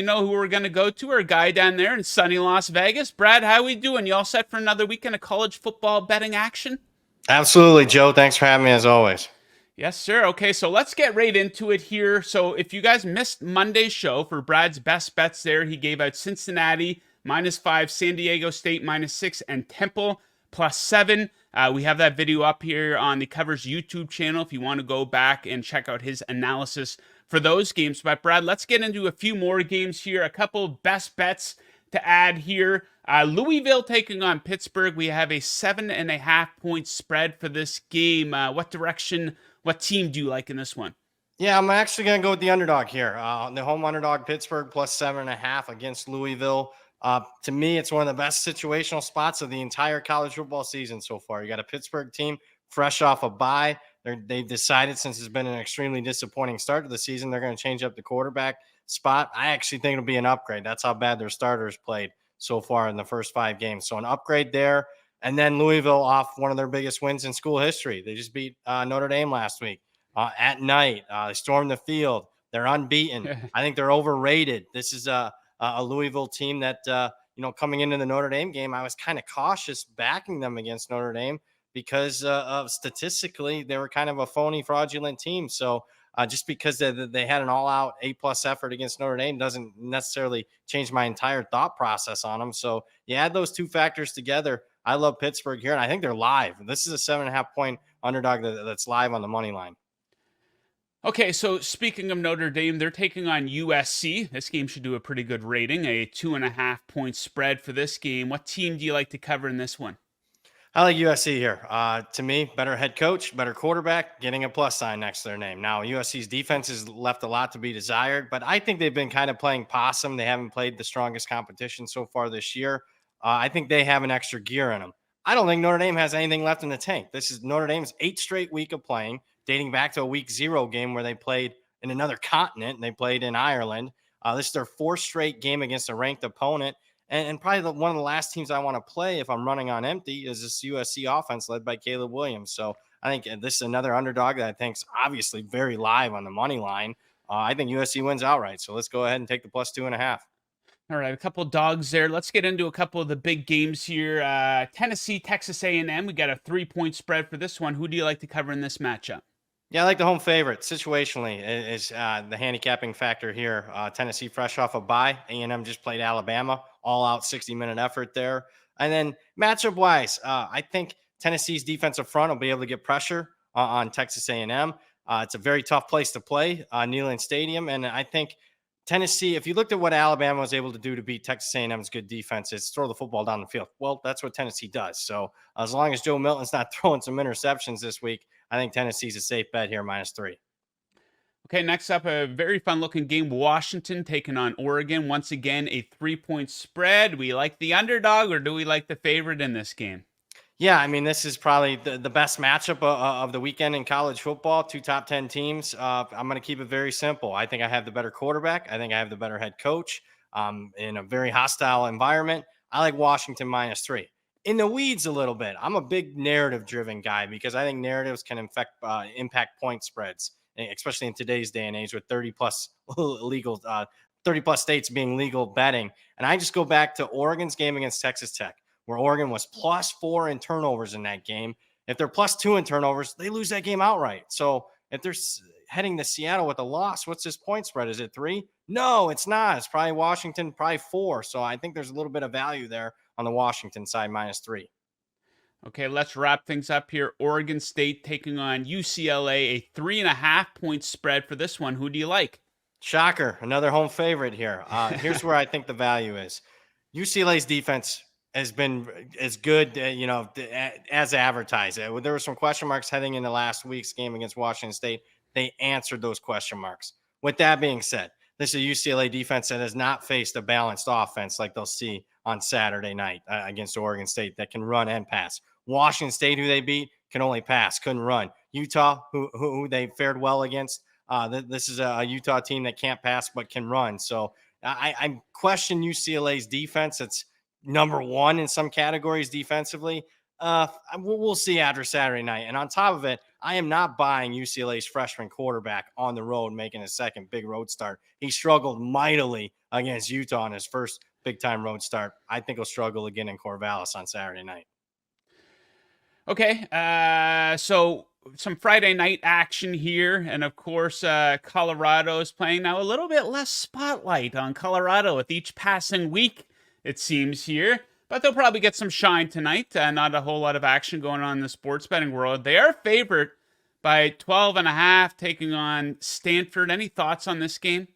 You know who we're going to go to? Our guy down there in sunny Las Vegas. Brad, how we doing? You all set for another weekend of college football betting action? Absolutely, Joe. Thanks for having me as always. Yes, sir. Okay, so let's get right into it here. So if you guys missed Monday's show for Brad's best bets there, he gave out Cincinnati -5, San Diego State -6, and Temple +7. We have that video up here on the Covers YouTube channel if you want to go back and check out his analysis for those games. But Brad, let's get into a few more games here. A couple best bets to add here. Louisville taking on Pittsburgh. We have a 7.5 point spread for this game. What team do you like in this one? Yeah, I'm actually going to go with the underdog here. The home underdog, Pittsburgh, +7.5 against Louisville. To me, it's one of the best situational spots of the entire college football season so far. You got a Pittsburgh team fresh off a bye. They've decided, since it's been an extremely disappointing start to the season, they're going to change up the quarterback spot. I actually think it'll be an upgrade. That's how bad their starters played so far in the first 5 games. So an upgrade there. And then Louisville off one of their biggest wins in school history. They just beat Notre Dame last week at night. They stormed the field. They're unbeaten. I think they're overrated. This is a Louisville team that, coming into the Notre Dame game, I was kind of cautious backing them against Notre Dame because of statistically, they were kind of a phony, fraudulent team. So just because they had an all-out A+ effort against Notre Dame doesn't necessarily change my entire thought process on them. So you add those two factors together. I love Pittsburgh here, and I think they're live. This is a 7.5 point underdog that's live on the money line. Okay, so speaking of Notre Dame, they're taking on USC. This game should do a pretty good rating, a 2.5 point spread for this game. What team do you like to cover in this one? I like USC here. To me, better head coach, better quarterback, getting a plus sign next to their name. Now, USC's defense has left a lot to be desired, but I think they've been kind of playing possum. They haven't played the strongest competition so far this year. I think they have an extra gear in them. I don't think Notre Dame has anything left in the tank. This is Notre Dame's 8th straight week of playing, dating back to a week 0 game where they played in another continent and they played in Ireland. This is their 4th straight game against a ranked opponent. And probably one of the last teams I want to play if I'm running on empty is this USC offense led by Caleb Williams. So I think this is another underdog that I think's obviously very live on the money line. I think USC wins outright. So let's go ahead and take the +2.5. All right, a couple dogs there. Let's get into a couple of the big games here. Tennessee, Texas A&M. We got a 3 point spread for this one. Who do you like to cover in this matchup? Yeah, I like the home favorite. Situationally is the handicapping factor here. Tennessee fresh off a bye. A&M just played Alabama. All out 60-minute effort there. And then matchup wise, I think Tennessee's defensive front will be able to get pressure on Texas A&M. It's a very tough place to play, Neyland Stadium. And I think Tennessee, if you looked at what Alabama was able to do to beat Texas A&M's good defense, it's throw the football down the field. Well, that's what Tennessee does. So as long as Joe Milton's not throwing some interceptions this week, I think Tennessee's a safe bet here, -3. Okay, next up, a very fun looking game. Washington taking on Oregon. Once again, a 3 point spread. We like the underdog, or do we like the favorite in this game? Yeah, I mean, this is probably the best matchup of the weekend in college football. Two top 10 teams. I'm going to keep it very simple. I think I have the better quarterback. I think I have the better head coach in a very hostile environment. I like Washington -3. In the weeds a little bit, I'm a big narrative-driven guy because I think narratives can impact point spreads, especially in today's day and age with 30-plus legal 30-plus states being legal betting. And I just go back to Oregon's game against Texas Tech, where Oregon was +4 in turnovers in that game. If they're +2 in turnovers, they lose that game outright. So if they're heading to Seattle with a loss, what's this point spread? Is it 3? No, it's not. It's probably Washington, probably 4. So I think there's a little bit of value there on the Washington side, -3. Okay, let's wrap things up here. Oregon State taking on UCLA, a 3.5 point spread for this one. Who do you like? Shocker, another home favorite here. Here's where I think the value is. UCLA's defense has been as good, as advertised. There were some question marks heading into last week's game against Washington State. They answered those question marks. With that being said, this is a UCLA defense that has not faced a balanced offense like they'll see on Saturday night against Oregon State that can run and pass. Washington State, who they beat, can only pass, couldn't run. Utah, who they fared well against, this is a Utah team that can't pass but can run. So I question UCLA's defense. It's number 1 in some categories defensively. We'll see after Saturday night. And on top of it, I am not buying UCLA's freshman quarterback on the road making a second big road start. He struggled mightily against Utah in his first big time road start. I think he'll struggle again in Corvallis on Saturday night. Okay, so some Friday night action here, and of course, Colorado is playing now. A little bit less spotlight on Colorado with each passing week, it seems here, but they'll probably get some shine tonight. Not a whole lot of action going on in the sports betting world. They are favored by 12.5, taking on Stanford. Any thoughts on this game?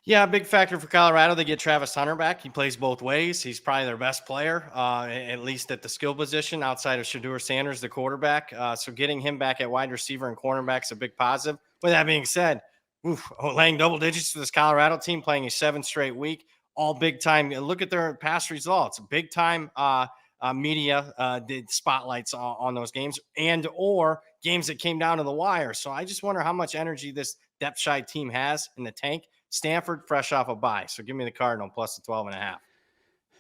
Yeah, big factor for Colorado. They get Travis Hunter back. He plays both ways. He's probably their best player, at least at the skill position, outside of Shedeur Sanders, the quarterback. So getting him back at wide receiver and cornerback is a big positive. With that being said, laying double digits to this Colorado team, playing a 7th straight week, all big time. Look at their past results. Big time media did spotlights on those games and or games that came down to the wire. So I just wonder how much energy this depth shy team has in the tank. Stanford fresh off a bye. So give me the Cardinal plus the 12.5.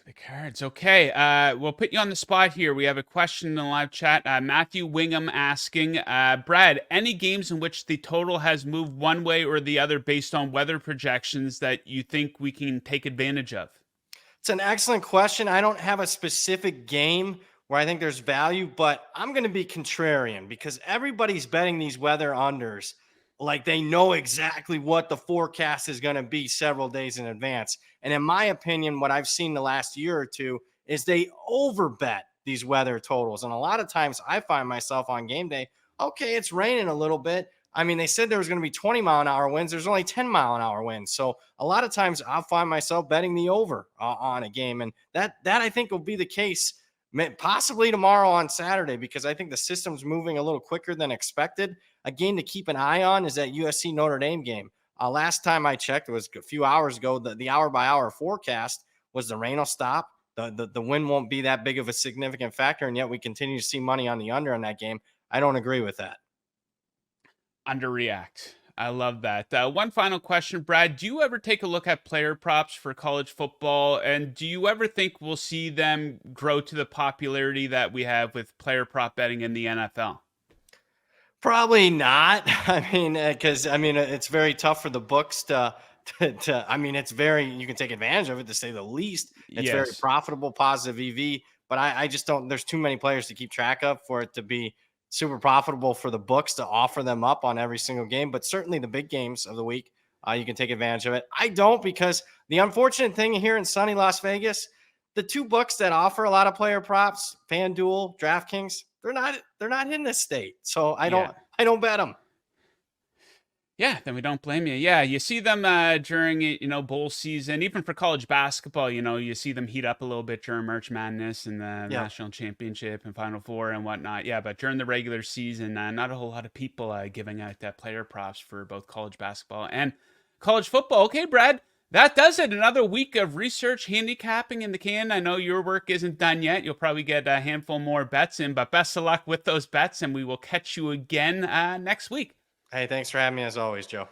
The Cards. Okay. We'll put you on the spot here. We have a question in the live chat. Matthew Wingham asking, Brad, any games in which the total has moved one way or the other based on weather projections that you think we can take advantage of? It's an excellent question. I don't have a specific game where I think there's value, but I'm going to be contrarian because everybody's betting these weather unders like they know exactly what the forecast is going to be several days in advance. And in my opinion, what I've seen the last year or two is they overbet these weather totals. And a lot of times I find myself on game day, okay, it's raining a little bit. I mean, they said there was going to be 20-mile-an-hour winds. There's only 10-mile-an-hour winds. So a lot of times I'll find myself betting the over on a game. And that I think will be the case possibly tomorrow on Saturday, because I think the system's moving a little quicker than expected. A game to keep an eye on is that USC Notre Dame game. Last time I checked, it was a few hours ago. The hour-by-hour forecast was the rain will stop. The wind won't be that big of a significant factor, and yet we continue to see money on the under in that game. I don't agree with that. Underreact. I love that. One final question, Brad. Do you ever take a look at player props for college football? And do you ever think we'll see them grow to the popularity that we have with player prop betting in the NFL? Probably not. I mean, because it's very tough for the books to I mean, it's very, you can take advantage of it to say the least. It's very profitable, positive EV, but I just don't, there's too many players to keep track of for it to be super profitable for the books to offer them up on every single game. But certainly the big games of the week, you can take advantage of it. I don't, because the unfortunate thing here in sunny Las Vegas, the two books that offer a lot of player props, FanDuel, DraftKings, they're not in this state. So I don't bet them. Yeah, then we don't blame you. Yeah, you see them during bowl season, even for college basketball. You see them heat up a little bit during March Madness and the national championship and Final Four and whatnot. Yeah, but during the regular season, not a whole lot of people giving out player props for both college basketball and college football. Okay, Brad, that does it. Another week of research, handicapping in the can. I know your work isn't done yet. You'll probably get a handful more bets in, but best of luck with those bets, and we will catch you again next week. Hey, thanks for having me as always, Joe.